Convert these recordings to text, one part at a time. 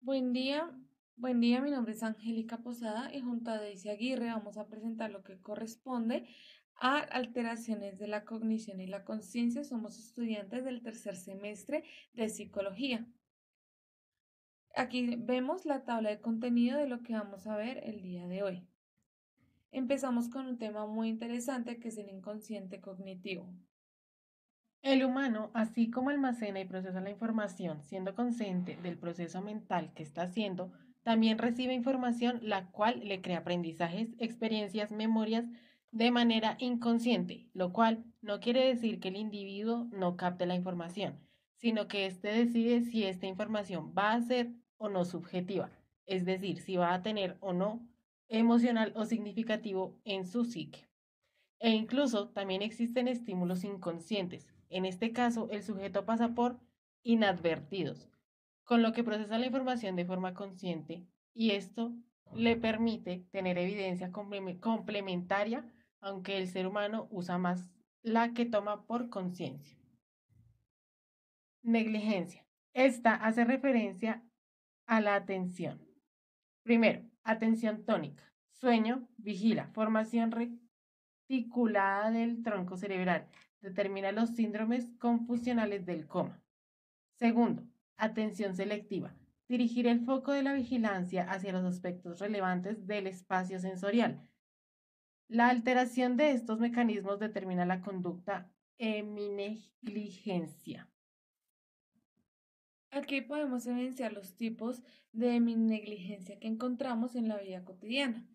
Buen día, mi nombre es Angélica Posada y junto a Daisy Aguirre vamos a presentar lo que corresponde a alteraciones de la cognición y la conciencia. Somos estudiantes del tercer semestre de psicología. Aquí vemos la tabla de contenido de lo que vamos a ver el día de hoy. Empezamos con un tema muy interesante que es el inconsciente cognitivo. El humano, así como almacena y procesa la información, siendo consciente del proceso mental que está haciendo, también recibe información la cual le crea aprendizajes, experiencias, memorias de manera inconsciente, lo cual no quiere decir que el individuo no capte la información, sino que éste decide si esta información va a ser o no subjetiva, es decir, si va a tener o no emocional o significativo en su psique. E incluso también existen estímulos inconscientes. En este caso, el sujeto pasa por inadvertidos, con lo que procesa la información de forma consciente y esto le permite tener evidencia complementaria, aunque el ser humano usa más la que toma por conciencia. Negligencia. Esta hace referencia a la atención. Primero, atención tónica. Sueño, vigila, formación reticulada del tronco cerebral. Determina los síndromes confusionales del coma. Segundo, atención selectiva. Dirigir el foco de la vigilancia hacia los aspectos relevantes del espacio sensorial. La alteración de estos mecanismos determina la conducta heminegligencia. Aquí podemos evidenciar los tipos de negligencia que encontramos en la vida cotidiana.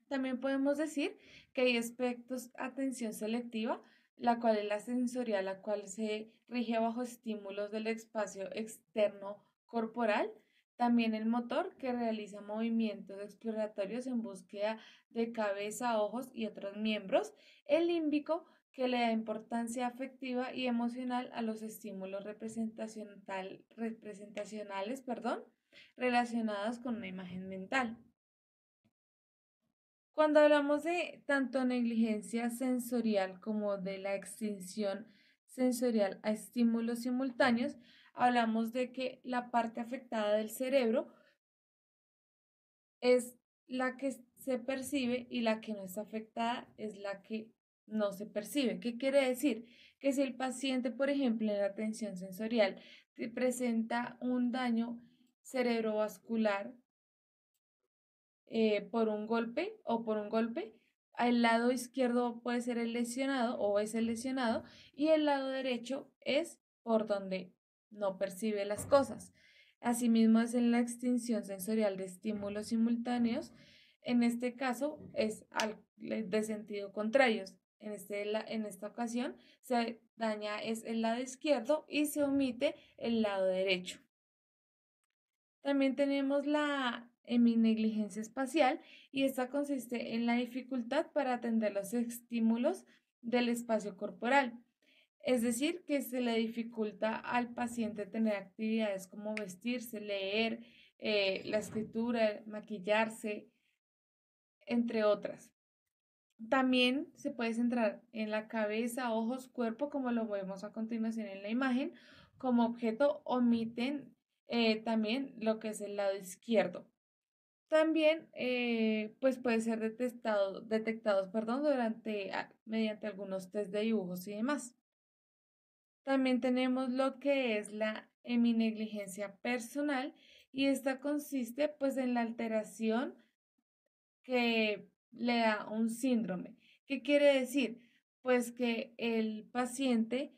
También podemos decir que hay aspectos atención selectiva, la cual es la sensorial, la cual se rige bajo estímulos del espacio externo corporal. También el motor, que realiza movimientos exploratorios en búsqueda de cabeza, ojos y otros miembros. El límbico, que le da importancia afectiva y emocional a los estímulos representacionales, relacionados con una imagen mental. Cuando hablamos de tanto negligencia sensorial como de la extinción sensorial a estímulos simultáneos, hablamos de que la parte afectada del cerebro es la que se percibe y la que no está afectada es la que no se percibe. ¿Qué quiere decir? Que si el paciente, por ejemplo, en la atención sensorial presenta un daño cerebrovascular, por un golpe o por un golpe. Al lado izquierdo puede ser el lesionado o es el lesionado y el lado derecho es por donde no percibe las cosas. Asimismo es en la extinción sensorial de estímulos simultáneos. En este caso es de sentido contrario. En esta ocasión se daña es el lado izquierdo y se omite el lado derecho. También tenemos la heminegligencia espacial y esta consiste en la dificultad para atender los estímulos del espacio corporal. Es decir, que se le dificulta al paciente tener actividades como vestirse, leer, la escritura, maquillarse, entre otras. También se puede centrar en la cabeza, ojos, cuerpo, como lo vemos a continuación en la imagen. Como objeto omiten también lo que es el lado izquierdo. También pues puede ser detectados mediante algunos test de dibujos y demás. También tenemos lo que es la heminegligencia personal y esta consiste pues en la alteración que le da un síndrome. ¿Qué quiere decir? Pues que el paciente,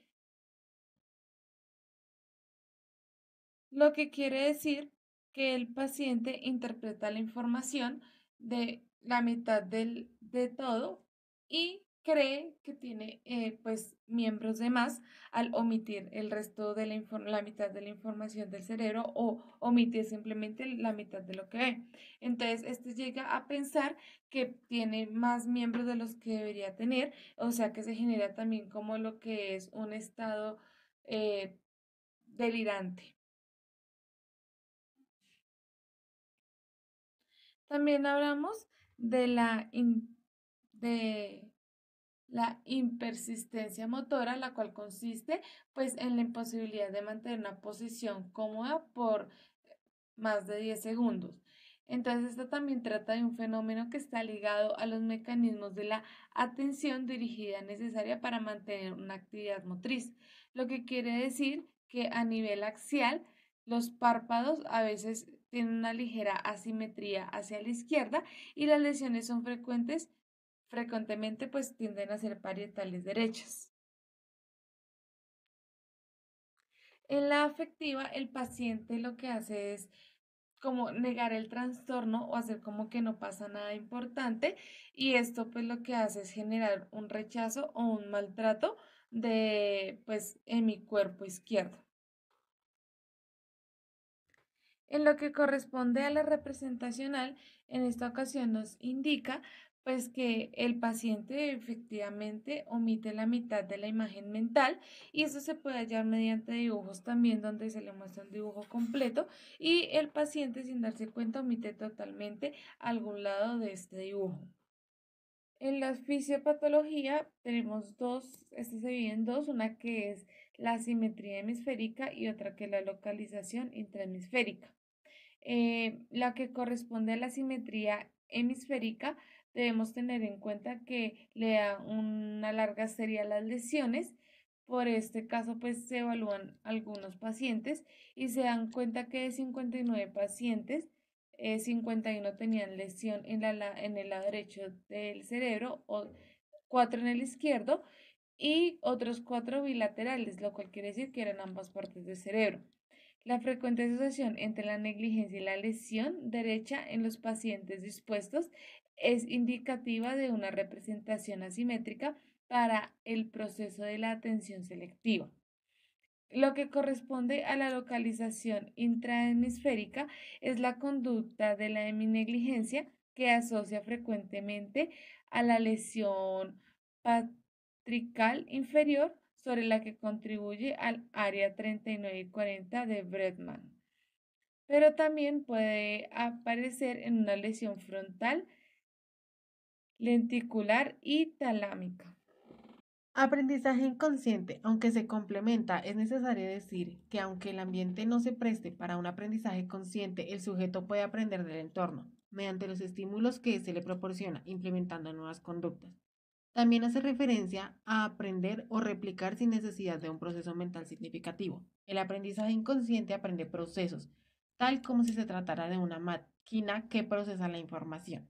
lo que quiere decir que el paciente interpreta la información de la mitad de todo y cree que tiene pues miembros de más al omitir el resto de la mitad de la información del cerebro o omitir simplemente la mitad de lo que ve. Entonces, este llega a pensar que tiene más miembros de los que debería tener, o sea que se genera también como lo que es un estado eh, delirante. También hablamos de de la impersistencia motora, la cual consiste pues en la imposibilidad de mantener una posición cómoda más de 10 segundos. Entonces, esto también trata de un fenómeno que está ligado a los mecanismos de la atención dirigida necesaria para mantener una actividad motriz, lo que quiere decir que a nivel axial, los párpados a veces tienen una ligera asimetría hacia la izquierda y las lesiones son frecuentemente pues tienden a ser parietales derechas. En la afectiva, el paciente lo que hace es como negar el trastorno o hacer como que no pasa nada importante y esto pues lo que hace es generar un rechazo o un maltrato de pues en mi cuerpo izquierdo. En lo que corresponde a la representacional, en esta ocasión nos indica pues que el paciente efectivamente omite la mitad de la imagen mental y eso se puede hallar mediante dibujos también donde se le muestra un dibujo completo y el paciente sin darse cuenta omite totalmente algún lado de este dibujo. En la fisiopatología tenemos dos, este se divide en dos, una que es la asimetría hemisférica y otra que es la localización intrahemisférica. La que corresponde a la simetría hemisférica, debemos tener en cuenta que le da una larga serie a las lesiones. Por este caso, pues se evalúan algunos pacientes y se dan cuenta que de 59 pacientes, 51 tenían lesión en el lado derecho del cerebro o 4 en el izquierdo y otros 4 bilaterales, lo cual quiere decir que eran ambas partes del cerebro. La frecuente asociación entre la negligencia y la lesión derecha en los pacientes dispuestos es indicativa de una representación asimétrica para el proceso de la atención selectiva. Lo que corresponde a la localización intrahemisférica es la conducta de la heminegligencia que asocia frecuentemente a la lesión patrical inferior sobre la que contribuye al área 39 y 40 de Bredman, pero también puede aparecer en una lesión frontal, lenticular y talámica. Aprendizaje inconsciente, aunque se complementa, es necesario decir que aunque el ambiente no se preste para un aprendizaje consciente, el sujeto puede aprender del entorno, mediante los estímulos que se le proporciona, implementando nuevas conductas. También hace referencia a aprender o replicar sin necesidad de un proceso mental significativo. El aprendizaje inconsciente aprende procesos, tal como si se tratara de una máquina que procesa la información.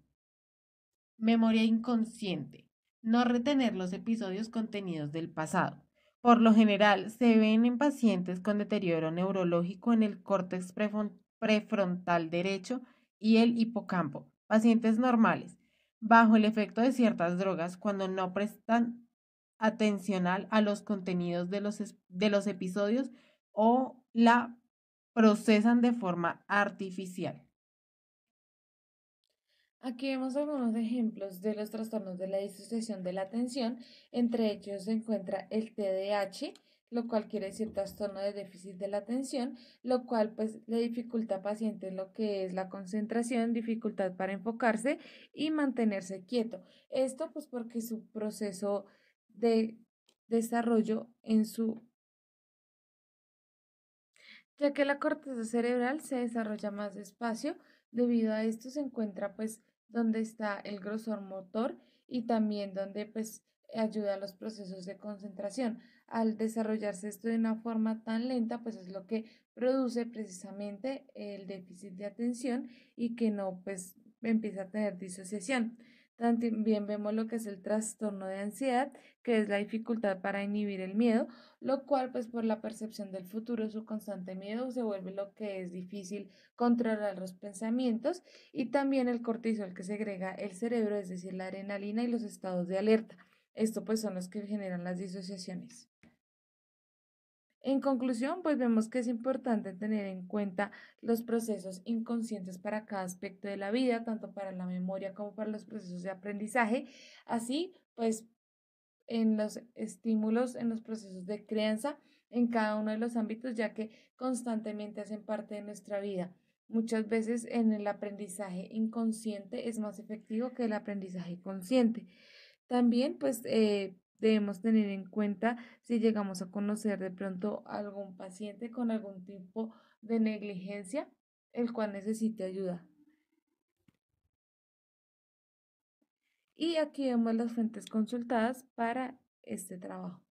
Memoria inconsciente. No retener los episodios contenidos del pasado. Por lo general, se ven en pacientes con deterioro neurológico en el córtex prefrontal derecho y el hipocampo. Pacientes normales, bajo el efecto de ciertas drogas, cuando no prestan atención a los contenidos de los episodios o la procesan de forma artificial. Aquí vemos algunos ejemplos de los trastornos de la disociación de la atención. Entre ellos se encuentra el TDAH, lo cual quiere decir trastorno de déficit de la atención, lo cual pues le dificulta a pacientes lo que es la concentración, dificultad para enfocarse y mantenerse quieto. Esto pues porque su proceso de desarrollo en su, ya que la corteza cerebral se desarrolla más despacio, debido a esto se encuentra pues donde está el grosor motor y también donde pues ayuda a los procesos de concentración. Al desarrollarse esto de una forma tan lenta, pues es lo que produce precisamente el déficit de atención y que no pues empieza a tener disociación. También vemos lo que es el trastorno de ansiedad, que es la dificultad para inhibir el miedo, lo cual pues por la percepción del futuro, su constante miedo se vuelve lo que es difícil controlar los pensamientos y también el cortisol que segrega el cerebro, es decir, la adrenalina y los estados de alerta. Esto pues son los que generan las disociaciones. En conclusión, pues vemos que es importante tener en cuenta los procesos inconscientes para cada aspecto de la vida, tanto para la memoria como para los procesos de aprendizaje. Así, pues en los estímulos, en los procesos de crianza, en cada uno de los ámbitos, ya que constantemente hacen parte de nuestra vida. Muchas veces en el aprendizaje inconsciente es más efectivo que el aprendizaje consciente. También, pues, debemos tener en cuenta si llegamos a conocer de pronto algún paciente con algún tipo de negligencia, el cual necesite ayuda. Y aquí vemos las fuentes consultadas para este trabajo.